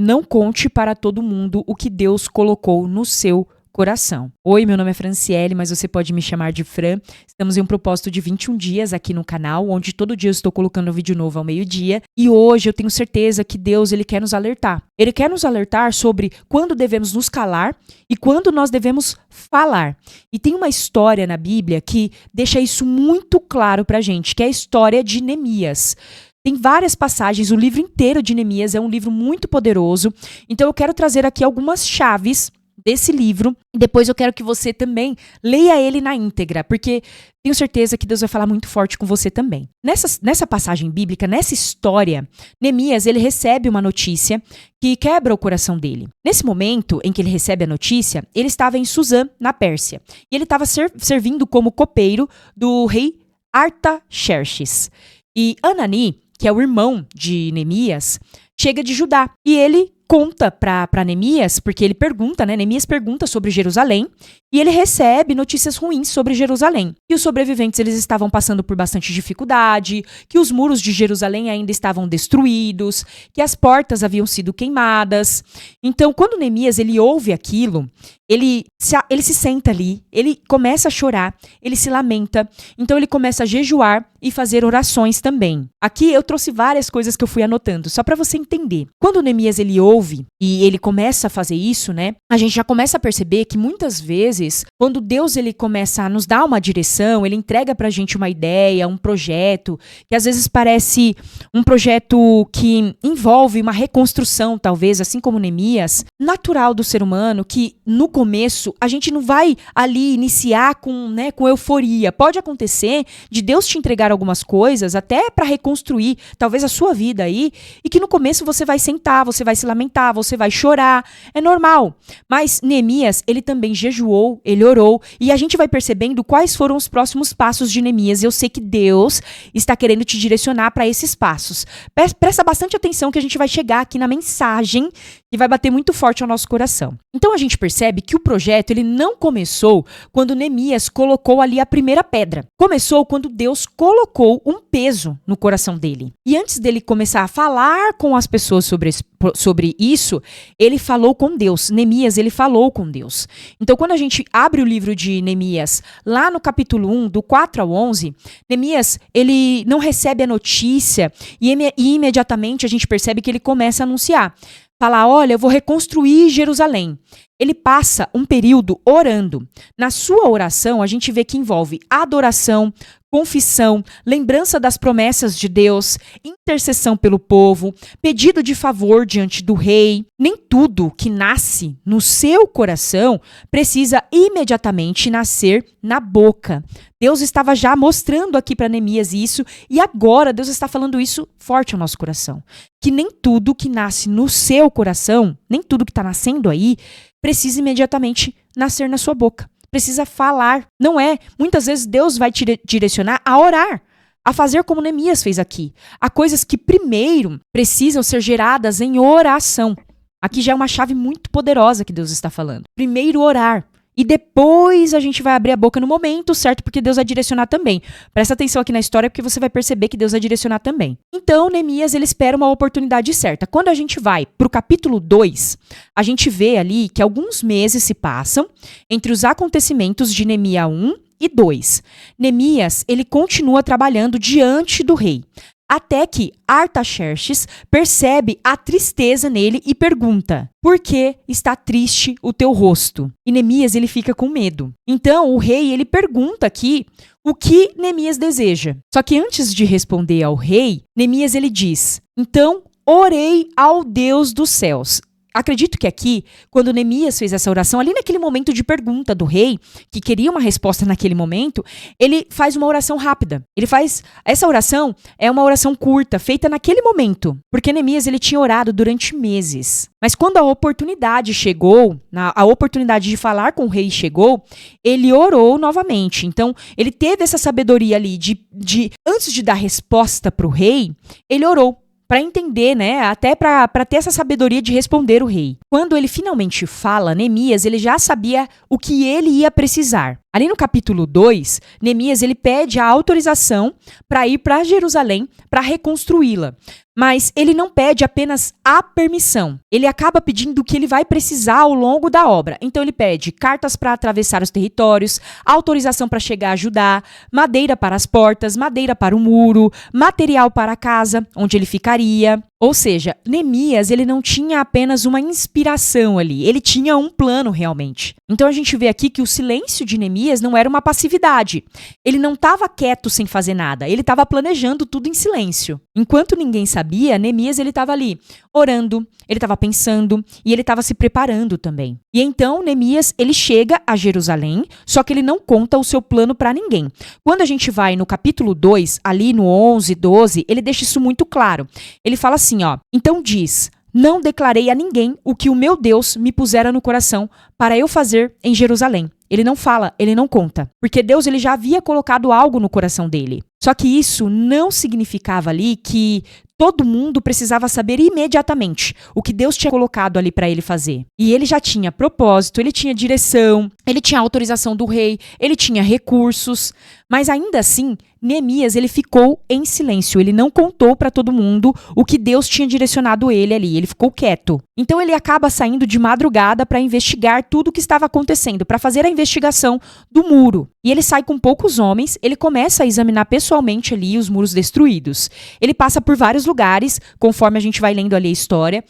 não conte para todo mundo o que Deus colocou no seu coração. Oi, meu nome é Franciele, mas você pode me chamar de Fran. Estamos em um propósito de 21 dias aqui no canal, onde todo dia eu estou colocando um vídeo novo ao meio-dia. E hoje eu tenho certeza que Deus, ele quer nos alertar. Ele quer nos alertar sobre quando devemos nos calar e quando nós devemos falar. E tem uma história na Bíblia que deixa isso muito claro pra gente, que é a história de Neemias. Tem várias passagens, o livro inteiro de Neemias é um livro muito poderoso. Então eu quero trazer aqui algumas chaves desse livro, e depois eu quero que você também leia ele na íntegra, porque tenho certeza que Deus vai falar muito forte com você também. Nessa passagem bíblica, nessa história, Neemias, ele recebe uma notícia que quebra o coração dele. Nesse momento em que ele recebe a notícia, ele estava em Suzã, na Pérsia, e ele estava servindo como copeiro do rei Artaxerxes. E Anani, que é o irmão de Neemias, chega de Judá, e ele conta para Neemias, porque ele pergunta, né? Neemias pergunta sobre Jerusalém e ele recebe notícias ruins sobre Jerusalém. Que os sobreviventes eles estavam passando por bastante dificuldade, que os muros de Jerusalém ainda estavam destruídos, que as portas haviam sido queimadas. Então, quando Neemias ele ouve aquilo, ele se senta ali, ele começa a chorar, ele se lamenta, então ele começa a jejuar e fazer orações também. Aqui eu trouxe várias coisas que eu fui anotando, só para você entender. Quando Neemias ele ouve e ele começa a fazer isso, né? A gente já começa a perceber que muitas vezes, quando Deus ele começa a nos dar uma direção, ele entrega pra gente uma ideia, um projeto, que às vezes parece um projeto que envolve uma reconstrução, talvez, assim como Neemias, natural do ser humano, que no começo a gente não vai ali iniciar com euforia. Pode acontecer de Deus te entregar algumas coisas, até para reconstruir, talvez a sua vida aí, e que no começo você vai sentar, você vai se lamentar, você vai chorar, é normal. Mas Neemias, ele também jejuou, ele orou, e a gente vai percebendo quais foram os próximos passos de Neemias. Eu sei que Deus está querendo te direcionar para esses passos. Presta bastante atenção que a gente vai chegar aqui na mensagem que vai bater muito forte ao nosso coração. Então a gente percebe que o projeto ele não começou quando Neemias colocou ali a primeira pedra. Começou quando Deus colocou um peso no coração dele. E antes dele começar a falar com as pessoas sobre isso, ele falou com Deus. Neemias, ele falou com Deus. Então, quando a gente abre o livro de Neemias, lá no capítulo 1, do 4 ao 11, Neemias, ele não recebe a notícia e imediatamente a gente percebe que ele começa a anunciar. Falar, olha, eu vou reconstruir Jerusalém. Ele passa um período orando. Na sua oração, a gente vê que envolve adoração, confissão, lembrança das promessas de Deus, intercessão pelo povo, pedido de favor diante do rei. Nem tudo que nasce no seu coração precisa imediatamente nascer na boca. Deus estava já mostrando aqui para Neemias isso, e agora Deus está falando isso forte ao nosso coração. Que nem tudo que nasce no seu coração, nem tudo que está nascendo aí, precisa imediatamente nascer na sua boca. Precisa falar. Não é. Muitas vezes Deus vai te direcionar a orar, a fazer como Neemias fez aqui. Há coisas que primeiro precisam ser geradas em oração. Aqui já é uma chave muito poderosa que Deus está falando. Primeiro orar. E depois a gente vai abrir a boca no momento certo, porque Deus vai direcionar também. Presta atenção aqui na história, porque você vai perceber que Deus vai direcionar também. Então, Neemias, ele espera uma oportunidade certa. Quando a gente vai para o capítulo 2, a gente vê ali que alguns meses se passam entre os acontecimentos de Neemias 1 e 2. Neemias, ele continua trabalhando diante do rei. Até que Artaxerxes percebe a tristeza nele e pergunta: por que está triste o teu rosto? E Neemias ele fica com medo. Então o rei ele pergunta aqui o que Neemias deseja. Só que antes de responder ao rei, Neemias ele diz: então orei ao Deus dos céus. Acredito que aqui, quando Neemias fez essa oração, ali naquele momento de pergunta do rei, que queria uma resposta naquele momento, ele faz uma oração rápida. Essa oração é uma oração curta, feita naquele momento, porque Neemias ele tinha orado durante meses. Mas quando a oportunidade chegou, a oportunidade de falar com o rei chegou, ele orou novamente. Então, ele teve essa sabedoria ali antes de dar resposta para o rei, ele orou. Para entender, né, até para ter essa sabedoria de responder o rei. Quando ele finalmente fala, Neemias, ele já sabia o que ele ia precisar. Ali no capítulo 2, Neemias ele pede a autorização para ir para Jerusalém para reconstruí-la. Mas ele não pede apenas a permissão. Ele acaba pedindo o que ele vai precisar ao longo da obra. Então ele pede cartas para atravessar os territórios, autorização para chegar a Judá, madeira para as portas, madeira para o muro, material para a casa onde ele ficaria. Ou seja, Neemias ele não tinha apenas uma inspiração ali, ele tinha um plano realmente. Então a gente vê aqui que o silêncio de Neemias não era uma passividade. Ele não estava quieto sem fazer nada, ele estava planejando tudo em silêncio. Enquanto ninguém sabia, Neemias ele estava ali orando, ele estava pensando e ele estava se preparando também. E então Neemias ele chega a Jerusalém, só que ele não conta o seu plano para ninguém. Quando a gente vai no capítulo 2, ali no 11, 12, ele deixa isso muito claro. Ele fala assim, ó, então diz, não declarei a ninguém o que o meu Deus me pusera no coração para eu fazer em Jerusalém. Ele não fala, ele não conta, porque Deus ele já havia colocado algo no coração dele. Só que isso não significava ali que todo mundo precisava saber imediatamente o que Deus tinha colocado ali para ele fazer. E ele já tinha propósito, ele tinha direção, ele tinha autorização do rei, ele tinha recursos, mas ainda assim, Neemias ele ficou em silêncio, ele não contou para todo mundo o que Deus tinha direcionado ele ali, ele ficou quieto. Então ele acaba saindo de madrugada para investigar tudo o que estava acontecendo, para fazer a investigação do muro. E ele sai com poucos homens, ele começa a examinar pessoalmente ali os muros destruídos. Ele passa por vários lugares, conforme a gente vai lendo ali a história,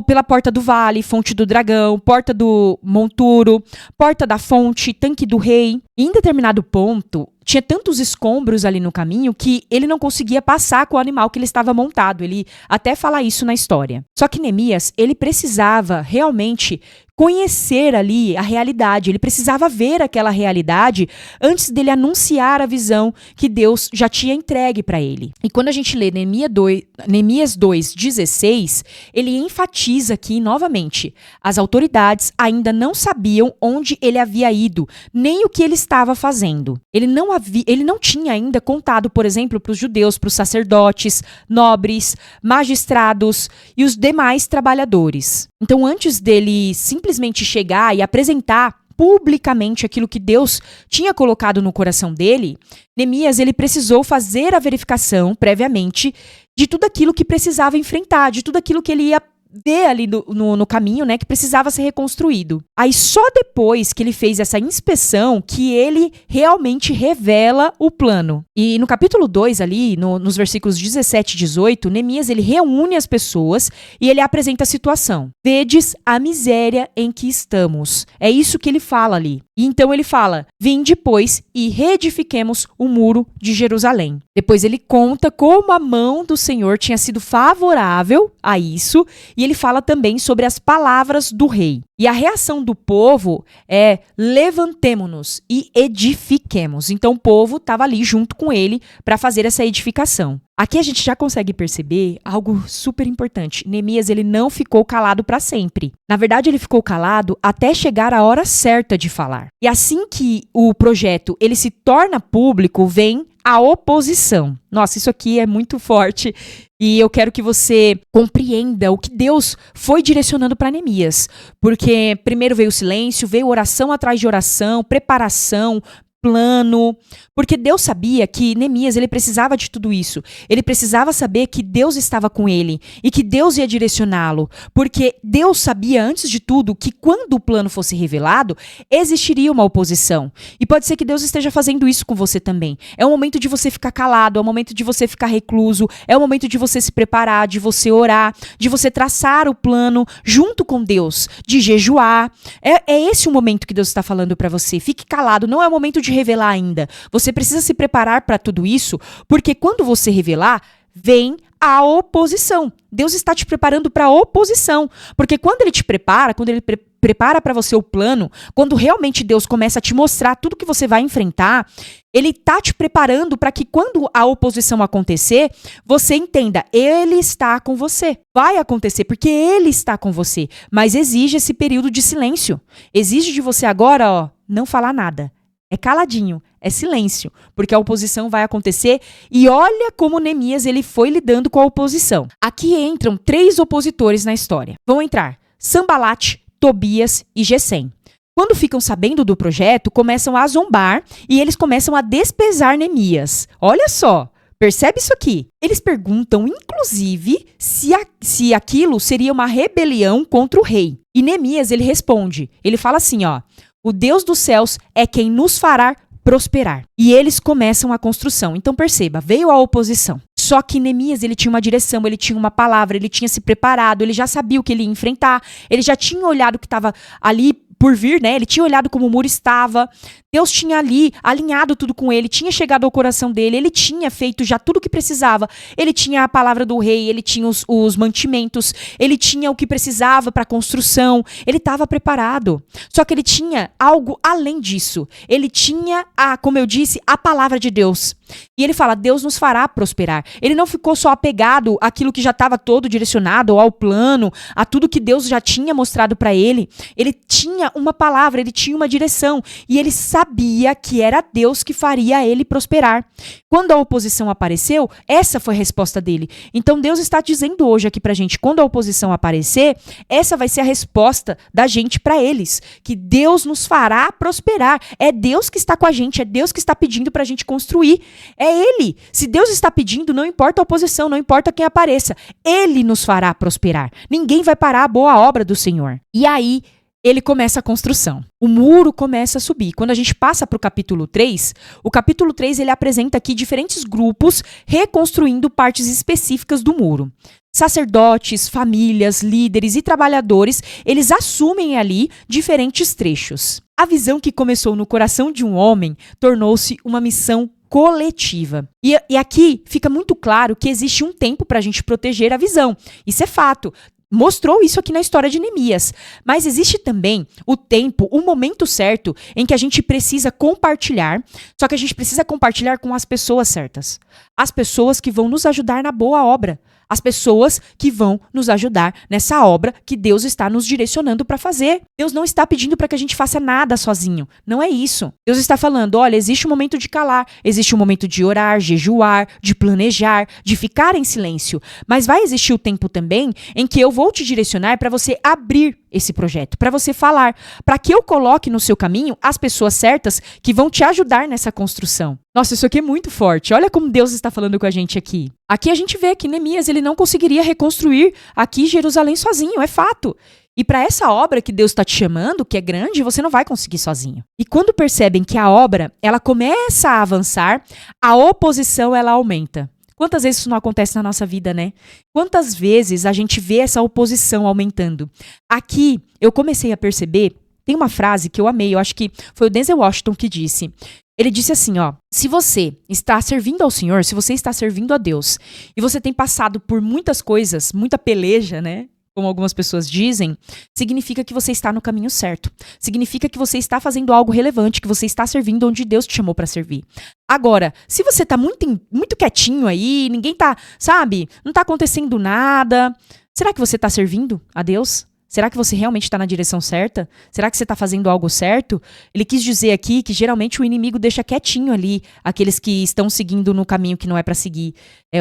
pela Porta do Vale, Fonte do Dragão, Porta do Monturo, Porta da Fonte, Tanque do Rei. E em determinado ponto, tinha tantos escombros ali no caminho que ele não conseguia passar com o animal que ele estava montado. Ele até fala isso na história. Só que Neemias, ele precisava realmente conhecer ali a realidade, ele precisava ver aquela realidade antes dele anunciar a visão que Deus já tinha entregue para ele. E quando a gente lê Neemias 2:16, ele enfatiza aqui novamente, as autoridades ainda não sabiam onde ele havia ido, nem o que ele estava fazendo. Ele não tinha ainda contado, por exemplo, para os judeus, para os sacerdotes, nobres, magistrados e os demais trabalhadores. Então, antes dele simplesmente chegar e apresentar publicamente aquilo que Deus tinha colocado no coração dele, Neemias ele precisou fazer a verificação previamente de tudo aquilo que precisava enfrentar, de tudo aquilo que ele ia ver ali no caminho, né, que precisava ser reconstruído. Aí só depois que ele fez essa inspeção que ele realmente revela o plano. E no capítulo 2 ali, nos versículos 17 e 18, Neemias ele reúne as pessoas e ele apresenta a situação. Vedes a miséria em que estamos. É isso que ele fala ali. E então ele fala, vinde, pois, e reedifiquemos o muro de Jerusalém. Depois ele conta como a mão do Senhor tinha sido favorável a isso, e ele fala também sobre as palavras do rei. E a reação do povo é, levantemo-nos e edifiquemos. Então o povo estava ali junto com ele para fazer essa edificação. Aqui a gente já consegue perceber algo super importante. Neemias ele não ficou calado para sempre. Na verdade, ele ficou calado até chegar a hora certa de falar. E assim que o projeto ele se torna público, vem a oposição. Nossa, isso aqui é muito forte e eu quero que você compreenda o que Deus foi direcionando para Neemias. Porque primeiro veio o silêncio, veio oração atrás de oração, preparação, plano, porque Deus sabia que Neemias ele precisava de tudo isso. Ele precisava saber que Deus estava com ele e que Deus ia direcioná-lo, porque Deus sabia antes de tudo que quando o plano fosse revelado, existiria uma oposição. E pode ser que Deus esteja fazendo isso com você também. É o momento de você ficar calado, é o momento de você ficar recluso, é o momento de você se preparar, de você orar, de você traçar o plano junto com Deus, de jejuar. É esse o momento que Deus está falando para você. Fique calado, não é o momento de revelar ainda. Você precisa se preparar para tudo isso, porque quando você revelar, vem a oposição. Deus está te preparando para a oposição, porque quando ele te prepara, quando ele prepara para você o plano, quando realmente Deus começa a te mostrar tudo que você vai enfrentar, ele está te preparando para que quando a oposição acontecer, você entenda, ele está com você. Vai acontecer porque ele está com você, mas exige esse período de silêncio. Exige de você agora, ó, não falar nada. É caladinho, é silêncio, porque a oposição vai acontecer e olha como Neemias ele foi lidando com a oposição. Aqui entram 3 opositores na história. Vão entrar Sanbalate, Tobias e Gesem. Quando ficam sabendo do projeto, começam a zombar e eles começam a despezar Neemias. Olha só, percebe isso aqui? Eles perguntam, inclusive, se aquilo seria uma rebelião contra o rei. E Neemias, ele responde, ele fala assim, ó, o Deus dos céus é quem nos fará prosperar. E eles começam a construção. Então perceba, veio a oposição. Só que Neemias, ele tinha uma direção, ele tinha uma palavra, ele tinha se preparado, ele já sabia o que ele ia enfrentar, ele já tinha olhado o que estava ali por vir, né? Ele tinha olhado como o muro estava, Deus tinha ali alinhado tudo com ele, tinha chegado ao coração dele, ele tinha feito já tudo o que precisava, ele tinha a palavra do rei, ele tinha os mantimentos, ele tinha o que precisava para a construção, ele estava preparado. Só que ele tinha algo além disso, ele tinha, como eu disse, a palavra de Deus. E ele fala, Deus nos fará prosperar. Ele não ficou só apegado àquilo que já estava todo direcionado, ao plano, a tudo que Deus já tinha mostrado para ele. Ele tinha uma palavra, ele tinha uma direção. E ele sabia que era Deus que faria ele prosperar. Quando a oposição apareceu, essa foi a resposta dele. Então Deus está dizendo hoje aqui pra gente, quando a oposição aparecer, essa vai ser a resposta da gente para eles. Que Deus nos fará prosperar. É Deus que está com a gente, é Deus que está pedindo pra gente construir. É Ele. Se Deus está pedindo, não importa a oposição, não importa quem apareça. Ele nos fará prosperar. Ninguém vai parar a boa obra do Senhor. E aí, ele começa a construção. O muro começa a subir. Quando a gente passa para o capítulo 3 ele apresenta aqui diferentes grupos reconstruindo partes específicas do muro. Sacerdotes, famílias, líderes e trabalhadores, eles assumem ali diferentes trechos. A visão que começou no coração de um homem tornou-se uma missão coletiva. E aqui fica muito claro que existe um tempo para a gente proteger a visão. Isso é fato. Mostrou isso aqui na história de Neemias. Mas existe também o tempo, o momento certo em que a gente precisa compartilhar, só que a gente precisa compartilhar com as pessoas certas. As pessoas que vão nos ajudar na boa obra. As pessoas que vão nos ajudar nessa obra que Deus está nos direcionando para fazer. Deus não está pedindo para que a gente faça nada sozinho. Não é isso. Deus está falando, olha, existe um momento de calar, existe um momento de orar, jejuar, de planejar, de ficar em silêncio. Mas vai existir o tempo também em que eu vou te direcionar para você abrir esse projeto, para você falar, para que eu coloque no seu caminho as pessoas certas que vão te ajudar nessa construção. Nossa, isso aqui é muito forte. Olha como Deus está falando com a gente aqui. Aqui a gente vê que Neemias, ele não conseguiria reconstruir aqui Jerusalém sozinho, é fato. E para essa obra que Deus está te chamando, que é grande, você não vai conseguir sozinho. E quando percebem que a obra, ela começa a avançar, a oposição, ela aumenta. Quantas vezes isso não acontece na nossa vida, né? Quantas vezes a gente vê essa oposição aumentando? Aqui, eu comecei a perceber, tem uma frase que eu amei, eu acho que foi o Denzel Washington que disse. Ele disse assim, ó, se você está servindo ao Senhor, se você está servindo a Deus, e você tem passado por muitas coisas, muita peleja, né? Como algumas pessoas dizem, significa que você está no caminho certo. Significa que você está fazendo algo relevante, que você está servindo onde Deus te chamou para servir. Agora, se você está muito quietinho aí, ninguém tá, sabe, não está acontecendo nada, será que você está servindo a Deus? Será que você realmente está na direção certa? Será que você está fazendo algo certo? Ele quis dizer aqui que geralmente o inimigo deixa quietinho ali aqueles que estão seguindo no caminho que não é para seguir.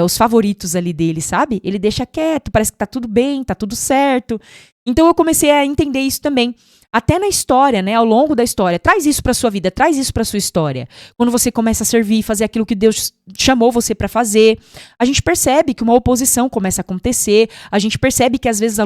Os favoritos ali dele, sabe? Ele deixa quieto, parece que tá tudo bem, tá tudo certo. Então eu comecei a entender isso também. Até na história, né, ao longo da história. Traz isso para sua vida, traz isso para sua história. Quando você começa a servir, fazer aquilo que Deus chamou você para fazer, a gente percebe que uma oposição começa a acontecer, a gente percebe que às vezes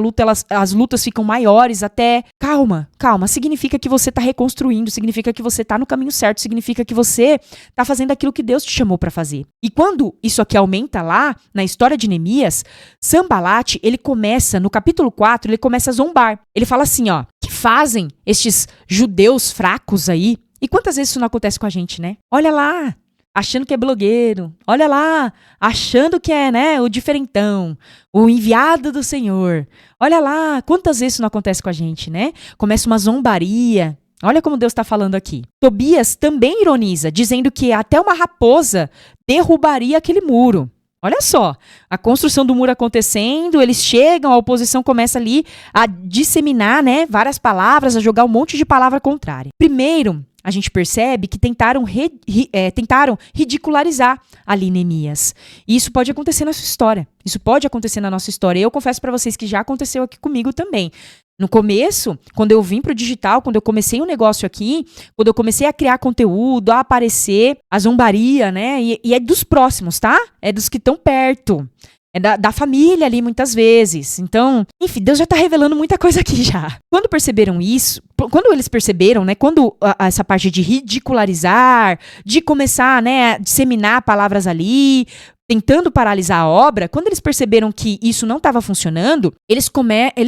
as lutas ficam maiores até. Calma, significa que você está reconstruindo, significa que você está no caminho certo, significa que você está fazendo aquilo que Deus te chamou para fazer. E quando isso aqui aumenta lá, na história de Neemias, Sanbalate, ele começa, no capítulo 4, ele começa a zombar. Ele fala assim, ó, que fazem estes judeus fracos aí? E quantas vezes isso não acontece com a gente, né? Olha lá, achando que é blogueiro. Olha lá, achando que é, né, o diferentão, o enviado do Senhor. Olha lá, quantas vezes isso não acontece com a gente, né? Começa uma zombaria. Olha como Deus está falando aqui. Tobias também ironiza, dizendo que até uma raposa derrubaria aquele muro. Olha só, a construção do muro acontecendo, eles chegam, a oposição começa ali a disseminar, né, várias palavras, a jogar um monte de palavra contrária. Primeiro, a gente percebe que tentaram ridicularizar ali Neemias. E isso pode acontecer na sua história. Isso pode acontecer na nossa história. Eu confesso para vocês que já aconteceu aqui comigo também. No começo, quando eu vim pro digital, quando eu comecei um negócio aqui, quando eu comecei a criar conteúdo, a aparecer, a zombaria, né? E é dos próximos, tá? É dos que estão perto. É da família ali, muitas vezes. Então, enfim, Deus já tá revelando muita coisa aqui já. Quando perceberam isso, quando eles perceberam, né, quando essa parte de ridicularizar, de começar, né, a disseminar palavras ali, tentando paralisar a obra, quando eles perceberam que isso não estava funcionando, eles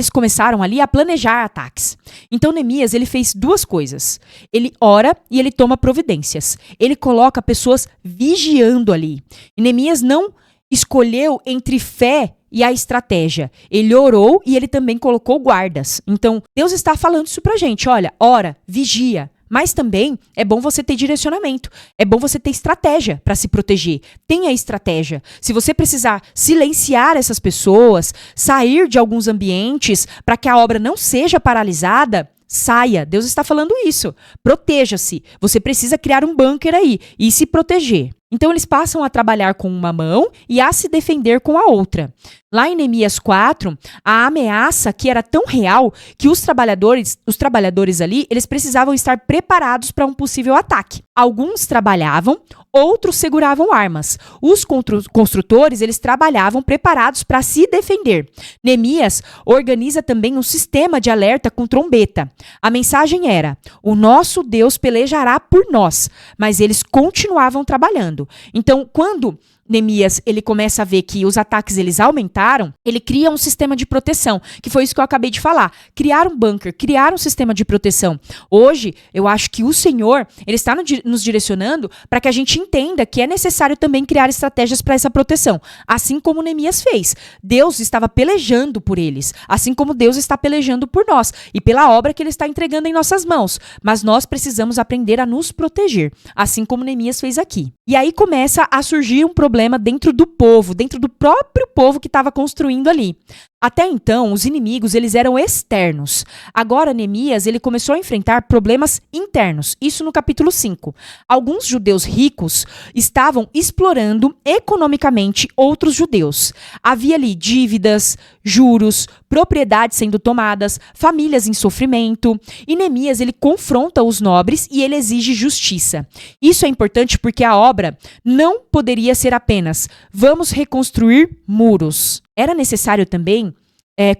começaram ali a planejar ataques. Então, Neemias, ele fez duas coisas. Ele ora e ele toma providências. Ele coloca pessoas vigiando ali. E Neemias não escolheu entre fé e a estratégia. Ele orou e ele também colocou guardas. Então, Deus está falando isso pra gente. Olha, ora, vigia. Mas também é bom você ter direcionamento. É bom você ter estratégia para se proteger. Tenha estratégia. Se você precisar silenciar essas pessoas, sair de alguns ambientes para que a obra não seja paralisada, saia. Deus está falando isso. Proteja-se. Você precisa criar um bunker aí e se proteger. Então, eles passam a trabalhar com uma mão e a se defender com a outra. Lá em Neemias 4, a ameaça que era tão real que os trabalhadores ali, eles precisavam estar preparados para um possível ataque. Alguns trabalhavam, outros seguravam armas. Os construtores, eles trabalhavam preparados para se defender. Neemias organiza também um sistema de alerta com trombeta. A mensagem era: o nosso Deus pelejará por nós, mas eles continuavam trabalhando. Então, quando Neemias, ele começa a ver que os ataques eles aumentaram, ele cria um sistema de proteção, que foi isso que eu acabei de falar. Criar um bunker, criar um sistema de proteção. Hoje, eu acho que o Senhor, ele está nos direcionando para que a gente entenda que é necessário também criar estratégias para essa proteção. Assim como Neemias fez. Deus estava pelejando por eles, assim como Deus está pelejando por nós e pela obra que ele está entregando em nossas mãos. Mas nós precisamos aprender a nos proteger, assim como Neemias fez aqui. E aí começa a surgir um problema dentro do povo, dentro do próprio povo que estava construindo ali. Até então, os inimigos, eles eram externos. Agora, Neemias, ele começou a enfrentar problemas internos. Isso no capítulo 5. Alguns judeus ricos estavam explorando economicamente outros judeus. Havia ali dívidas, juros, propriedades sendo tomadas, famílias em sofrimento. E Neemias, ele confronta os nobres e ele exige justiça. Isso é importante porque a obra não poderia ser apenas vamos reconstruir muros. Era necessário também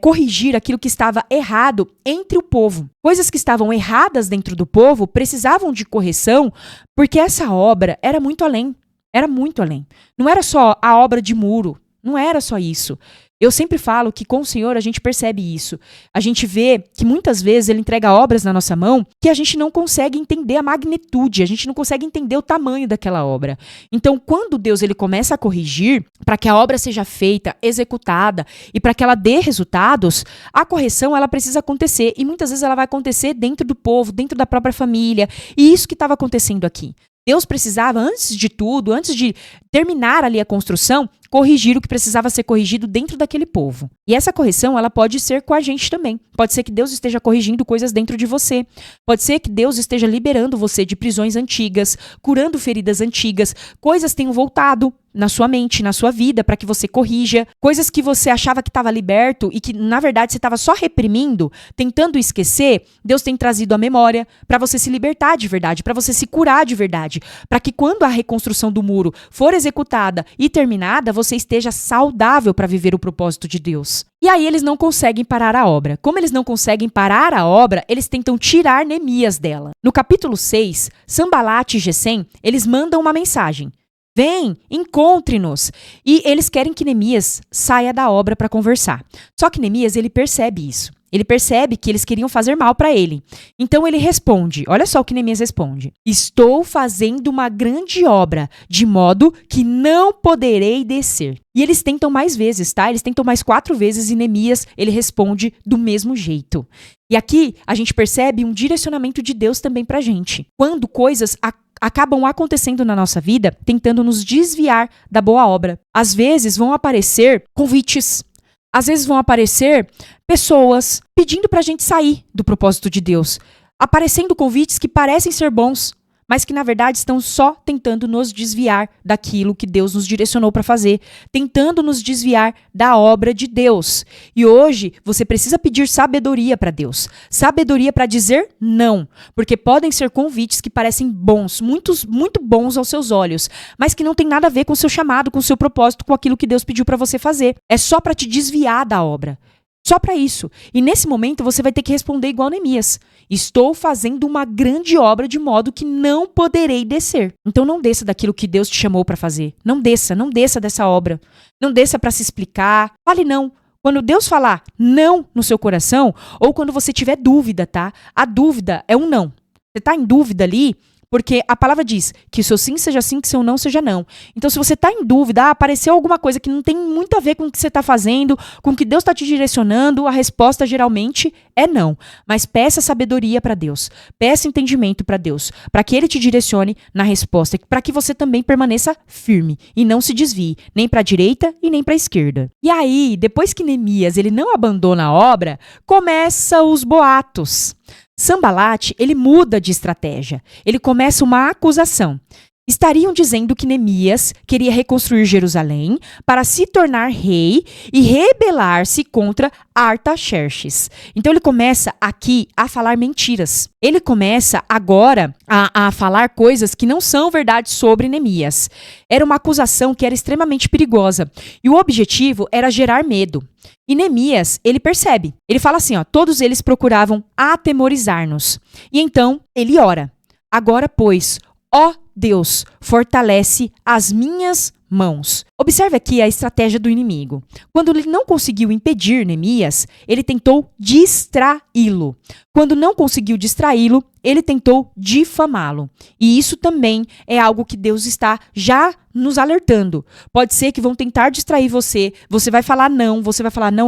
corrigir aquilo que estava errado entre o povo. Coisas que estavam erradas dentro do povo precisavam de correção, porque essa obra era muito além. Era muito além. Não era só a obra de muro. Não era só isso. Eu sempre falo que com o Senhor a gente percebe isso. A gente vê que muitas vezes ele entrega obras na nossa mão que a gente não consegue entender a magnitude, a gente não consegue entender o tamanho daquela obra. Então, quando Deus ele começa a corrigir, para que a obra seja feita, executada e para que ela dê resultados, a correção ela precisa acontecer e muitas vezes ela vai acontecer dentro do povo, dentro da própria família. E isso que estava acontecendo aqui. Deus precisava, antes de tudo, antes de terminar ali a construção, corrigir o que precisava ser corrigido dentro daquele povo. E essa correção, ela pode ser com a gente também. Pode ser que Deus esteja corrigindo coisas dentro de você. Pode ser que Deus esteja liberando você de prisões antigas, curando feridas antigas, coisas tenham voltado na sua mente, na sua vida, para que você corrija. Coisas que você achava que estava liberto e que, na verdade, você estava só reprimindo, tentando esquecer, Deus tem trazido à memória para você se libertar de verdade, para você se curar de verdade, para que quando a reconstrução do muro for executada e terminada, você esteja saudável para viver o propósito de Deus. E aí eles não conseguem parar a obra. Como eles não conseguem parar a obra, eles tentam tirar Neemias dela. No capítulo 6, Sanbalat e Gesem, eles mandam uma mensagem. Vem, encontre-nos. E eles querem que Neemias saia da obra para conversar. Só que Neemias, ele percebe isso. Ele percebe que eles queriam fazer mal para ele. Então ele responde, olha só o que Neemias responde. Estou fazendo uma grande obra, de modo que não poderei descer. E eles tentam mais vezes, tá? Eles tentam mais 4 vezes e Neemias, ele responde do mesmo jeito. E aqui a gente percebe um direcionamento de Deus também pra gente. Quando coisas acabam acontecendo na nossa vida, tentando nos desviar da boa obra. Às vezes vão aparecer convites. Às vezes vão aparecer pessoas pedindo pra gente sair do propósito de Deus. Aparecendo convites que parecem ser bons, mas que na verdade estão só tentando nos desviar daquilo que Deus nos direcionou para fazer, tentando nos desviar da obra de Deus. E hoje você precisa pedir sabedoria para Deus, sabedoria para dizer não, porque podem ser convites que parecem bons, muito bons aos seus olhos, mas que não tem nada a ver com o seu chamado, com o seu propósito, com aquilo que Deus pediu para você fazer. É só para te desviar da obra. Só para isso. E nesse momento você vai ter que responder igual Neemias. Estou fazendo uma grande obra de modo que não poderei descer. Então não desça daquilo que Deus te chamou para fazer. Não desça dessa obra. Não desça para se explicar. Fale não. Quando Deus falar não no seu coração, ou quando você tiver dúvida, tá? A dúvida é um não. Você tá em dúvida ali, porque a palavra diz que seu sim seja sim, que seu não seja não. Então, se você está em dúvida, apareceu alguma coisa que não tem muito a ver com o que você está fazendo, com o que Deus está te direcionando, a resposta geralmente é não. Mas peça sabedoria para Deus, peça entendimento para Deus, para que Ele te direcione na resposta, para que você também permaneça firme e não se desvie, nem para a direita e nem para a esquerda. E aí, depois que Neemias ele não abandona a obra, começa os boatos. Sanbalat, ele muda de estratégia. Ele começa uma acusação. Estariam dizendo que Neemias queria reconstruir Jerusalém para se tornar rei e rebelar-se contra Artaxerxes. Então ele começa aqui a falar mentiras. Ele começa agora a falar coisas que não são verdade sobre Neemias. Era uma acusação que era extremamente perigosa. E o objetivo era gerar medo. E Neemias, ele percebe. Ele fala assim, ó, todos eles procuravam atemorizar-nos. E então ele ora. Agora, pois, ó Deus, fortalece as minhas mãos. Observe aqui a estratégia do inimigo. Quando ele não conseguiu impedir Neemias, ele tentou distraí-lo. Quando não conseguiu distraí-lo, ele tentou difamá-lo. E isso também é algo que Deus está já nos alertando. Pode ser que vão tentar distrair você, você vai falar não,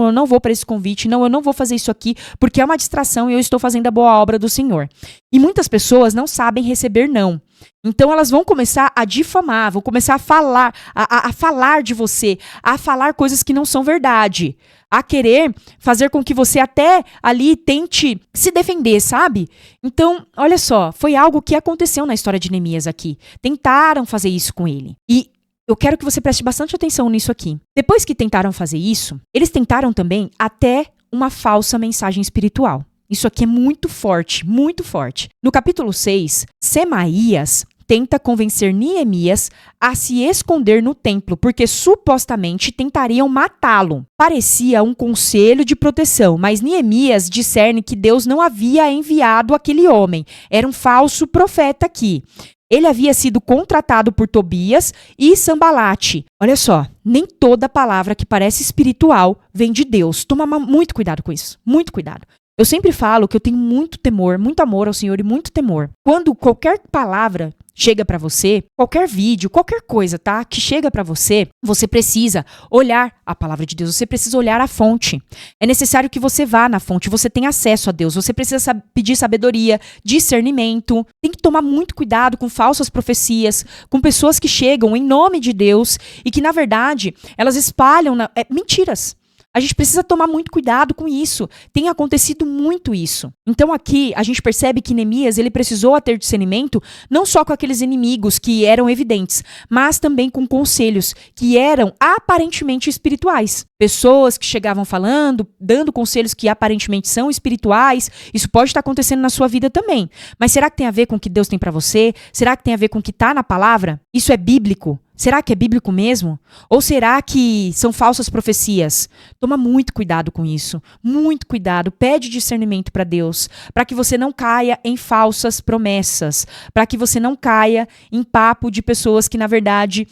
eu não vou para esse convite, não, eu não vou fazer isso aqui, porque é uma distração e eu estou fazendo a boa obra do Senhor. E muitas pessoas não sabem receber não. Então elas vão começar a difamar, vão começar a falar de você, a falar coisas que não são verdade, a querer fazer com que você até ali tente se defender, sabe? Então, olha só, foi algo que aconteceu na história de Neemias aqui. Tentaram fazer isso com ele. E eu quero que você preste bastante atenção nisso aqui. Depois que tentaram fazer isso, eles tentaram também até uma falsa mensagem espiritual. Isso aqui é muito forte, muito forte. No capítulo 6, Semaías tenta convencer Neemias a se esconder no templo, porque supostamente tentariam matá-lo. Parecia um conselho de proteção, mas Neemias discerne que Deus não havia enviado aquele homem. Era um falso profeta aqui. Ele havia sido contratado por Tobias e Sanbalat. Olha só, nem toda palavra que parece espiritual vem de Deus. Toma muito cuidado com isso, muito cuidado. Eu sempre falo que eu tenho muito temor, muito amor ao Senhor e muito temor. Quando qualquer palavra chega para você, qualquer vídeo, qualquer coisa, tá? Que chega para você, você precisa olhar a palavra de Deus, você precisa olhar a fonte. É necessário que você vá na fonte, você tenha acesso a Deus, você precisa pedir sabedoria, discernimento. Tem que tomar muito cuidado com falsas profecias, com pessoas que chegam em nome de Deus e que, na verdade, elas espalham mentiras. A gente precisa tomar muito cuidado com isso. Tem acontecido muito isso. Então aqui a gente percebe que Neemias ele precisou ter discernimento não só com aqueles inimigos que eram evidentes, mas também com conselhos que eram aparentemente espirituais. Pessoas que chegavam falando, dando conselhos que aparentemente são espirituais. Isso pode estar acontecendo na sua vida também. Mas será que tem a ver com o que Deus tem para você? Será que tem a ver com o que está na palavra? Isso é bíblico? Será que é bíblico mesmo? Ou será que são falsas profecias? Toma muito cuidado com isso. Muito cuidado. Pede discernimento para Deus. Para que você não caia em falsas promessas. Para que você não caia em papo de pessoas que, na verdade,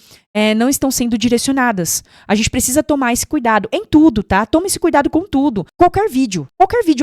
não estão sendo direcionadas. A gente precisa tomar esse cuidado em tudo, tá? Toma esse cuidado com tudo. Qualquer vídeo,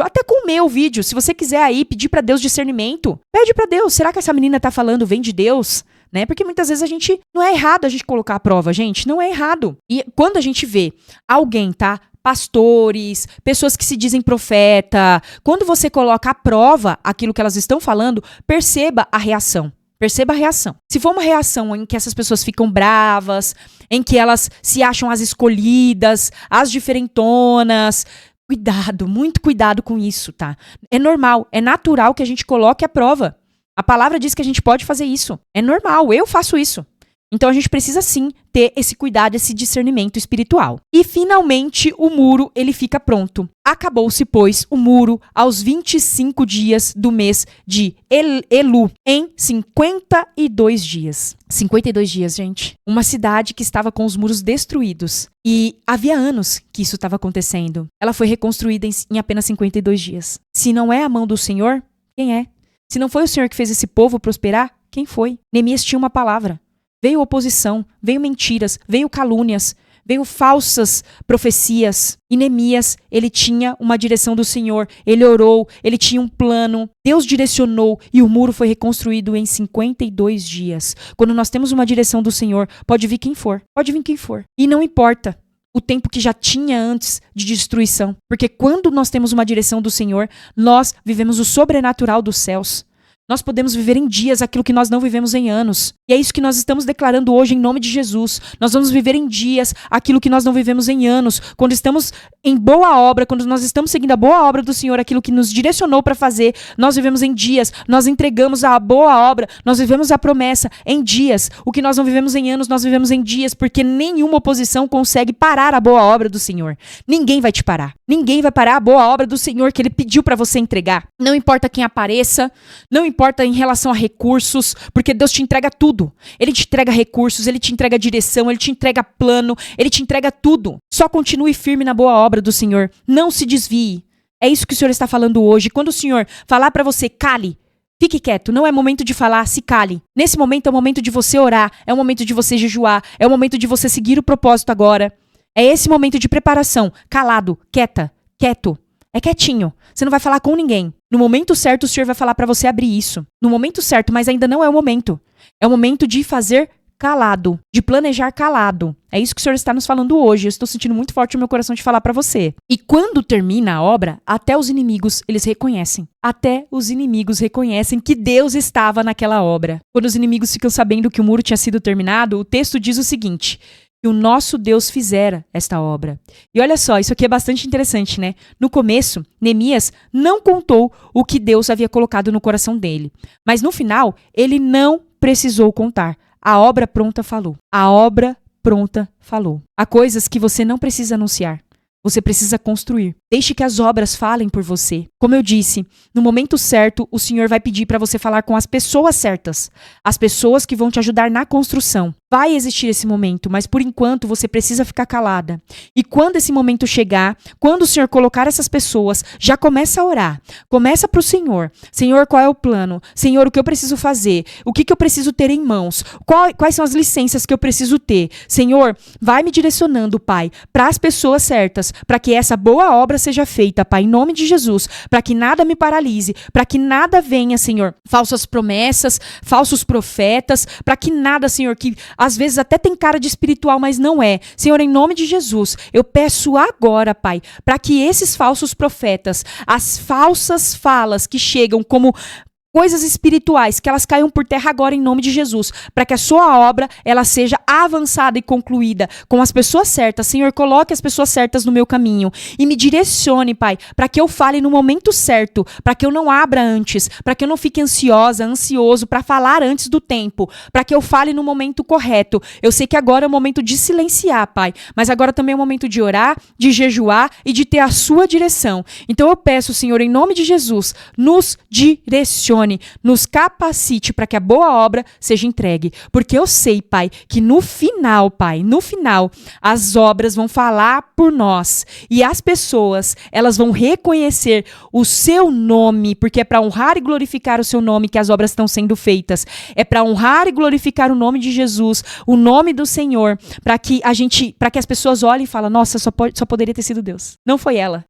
até com o meu vídeo. Se você quiser aí pedir para Deus discernimento, pede para Deus. Será que essa menina tá falando vem de Deus? Né? Porque muitas vezes não é errado a gente colocar a prova, gente, não é errado. E quando a gente vê alguém, tá? Pastores, pessoas que se dizem profeta, quando você coloca à prova aquilo que elas estão falando, perceba a reação. Perceba a reação. Se for uma reação em que essas pessoas ficam bravas, em que elas se acham as escolhidas, as diferentonas, cuidado, muito cuidado com isso, tá? É normal, é natural que a gente coloque à prova. A palavra diz que a gente pode fazer isso. É normal, eu faço isso. Então a gente precisa sim ter esse cuidado, esse discernimento espiritual. E finalmente o muro, ele fica pronto. Acabou-se, pois, o muro aos 25 dias do mês de Elu, em 52 dias. 52 dias, gente. Uma cidade que estava com os muros destruídos. E havia anos que isso estava acontecendo. Ela foi reconstruída em apenas 52 dias. Se não é a mão do Senhor, quem é? Se não foi o Senhor que fez esse povo prosperar, quem foi? Neemias tinha uma palavra. Veio oposição, veio mentiras, veio calúnias, veio falsas profecias. E Neemias, ele tinha uma direção do Senhor, ele orou, ele tinha um plano, Deus direcionou e o muro foi reconstruído em 52 dias. Quando nós temos uma direção do Senhor, pode vir quem for, pode vir quem for. E não importa o tempo que já tinha antes de destruição, porque quando nós temos uma direção do Senhor, nós vivemos o sobrenatural dos céus. Nós podemos viver em dias aquilo que nós não vivemos em anos. E é isso que nós estamos declarando hoje em nome de Jesus. Nós vamos viver em dias aquilo que nós não vivemos em anos. Quando estamos em boa obra, quando nós estamos seguindo a boa obra do Senhor, aquilo que nos direcionou para fazer, nós vivemos em dias. Nós entregamos a boa obra, nós vivemos a promessa em dias. O que nós não vivemos em anos, nós vivemos em dias, porque nenhuma oposição consegue parar a boa obra do Senhor. Ninguém vai te parar. Ninguém vai parar a boa obra do Senhor que Ele pediu para você entregar. Não importa quem apareça, não importa em relação a recursos, porque Deus te entrega tudo. Ele te entrega recursos, Ele te entrega direção, Ele te entrega plano, Ele te entrega tudo. Só continue firme na boa obra do Senhor. Não se desvie. É isso que o Senhor está falando hoje. Quando o Senhor falar para você, cale, fique quieto, não é momento de falar, se cale. Nesse momento é o momento de você orar, é o momento de você jejuar, é o momento de você seguir o propósito agora. É esse momento de preparação, calado, quieta, quieto. É quietinho. Você não vai falar com ninguém. No momento certo, o Senhor vai falar para você abrir isso. No momento certo, mas ainda não é o momento. É o momento de fazer calado, de planejar calado. É isso que o Senhor está nos falando hoje. Eu estou sentindo muito forte no meu coração de falar para você. E quando termina a obra, até os inimigos, eles reconhecem. Até os inimigos reconhecem que Deus estava naquela obra. Quando os inimigos ficam sabendo que o muro tinha sido terminado, o texto diz o seguinte: que o nosso Deus fizera esta obra. E olha só, isso aqui é bastante interessante, né? No começo, Neemias não contou o que Deus havia colocado no coração dele. Mas no final, ele não precisou contar. A obra pronta falou. A obra pronta falou. Há coisas que você não precisa anunciar. Você precisa construir. Deixe que as obras falem por você. Como eu disse, no momento certo, o Senhor vai pedir para você falar com as pessoas certas. As pessoas que vão te ajudar na construção. Vai existir esse momento, mas por enquanto você precisa ficar calada. E quando esse momento chegar, quando o Senhor colocar essas pessoas, já começa a orar. Começa para o Senhor. Senhor, qual é o plano? Senhor, o que eu preciso fazer? O que eu preciso ter em mãos? Quais são as licenças que eu preciso ter? Senhor, vai me direcionando, Pai, para as pessoas certas, para que essa boa obra seja feita, Pai, em nome de Jesus, para que nada me paralise, para que nada venha, Senhor, falsas promessas, falsos profetas, para que nada, Senhor, que às vezes até tem cara de espiritual, mas não é. Senhor, em nome de Jesus, eu peço agora, Pai, para que esses falsos profetas, as falsas falas que chegam como coisas espirituais, que elas caiam por terra agora em nome de Jesus, para que a sua obra, ela seja avançada e concluída com as pessoas certas. Senhor, coloque as pessoas certas no meu caminho e me direcione, Pai, para que eu fale no momento certo, para que eu não abra antes, para que eu não fique ansioso para falar antes do tempo, para que eu fale no momento correto. Eu sei que agora é o momento de silenciar, Pai, mas agora também é o momento de orar, de jejuar e de ter a sua direção. Então eu peço, Senhor, em nome de Jesus, nos direcione, nos capacite para que a boa obra seja entregue. Porque eu sei, Pai, que no final, Pai, no final, as obras vão falar por nós. E as pessoas, elas vão reconhecer o seu nome, porque é para honrar e glorificar o seu nome que as obras estão sendo feitas. É para honrar e glorificar o nome de Jesus, o nome do Senhor, para que as pessoas olhem e falem, nossa, só poderia ter sido Deus. Não foi ela.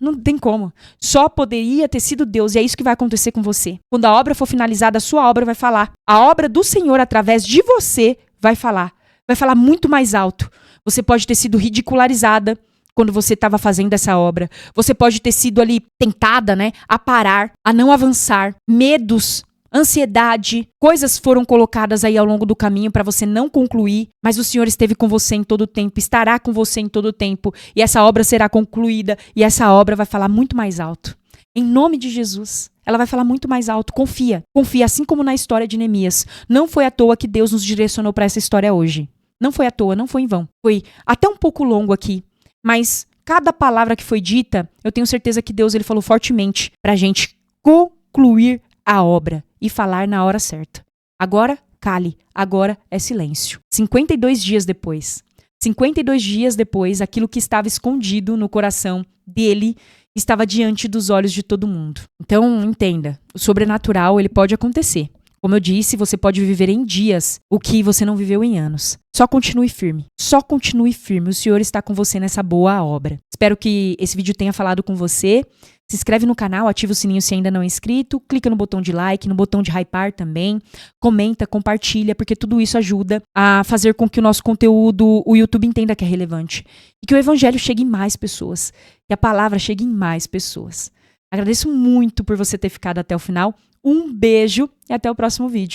Não tem como. Só poderia ter sido Deus. E é isso que vai acontecer com você. Quando a obra for finalizada, a sua obra vai falar. A obra do Senhor, através de você, vai falar. Vai falar muito mais alto. Você pode ter sido ridicularizada quando você estava fazendo essa obra. Você pode ter sido ali tentada, né, a parar, a não avançar. Medos, ansiedade, coisas foram colocadas aí ao longo do caminho para você não concluir, mas o Senhor esteve com você em todo o tempo, estará com você em todo o tempo, e essa obra será concluída, e essa obra vai falar muito mais alto. Em nome de Jesus. Ela vai falar muito mais alto. Confia. Confia, assim como na história de Neemias. Não foi à toa que Deus nos direcionou para essa história hoje. Não foi à toa, não foi em vão. Foi até um pouco longo aqui, mas cada palavra que foi dita, eu tenho certeza que Deus ele falou fortemente para a gente concluir a obra e falar na hora certa. Agora, cale. Agora é silêncio. 52 dias depois. 52 dias depois, aquilo que estava escondido no coração dele estava diante dos olhos de todo mundo. Então, entenda, o sobrenatural ele pode acontecer. Como eu disse, você pode viver em dias o que você não viveu em anos. Só continue firme. Só continue firme. O Senhor está com você nessa boa obra. Espero que esse vídeo tenha falado com você. Se inscreve no canal, ativa o sininho se ainda não é inscrito, clica no botão de like, no botão de hypar também, comenta, compartilha, porque tudo isso ajuda a fazer com que o nosso conteúdo, o YouTube entenda que é relevante. E que o evangelho chegue em mais pessoas. Que a palavra chegue em mais pessoas. Agradeço muito por você ter ficado até o final. Um beijo e até o próximo vídeo.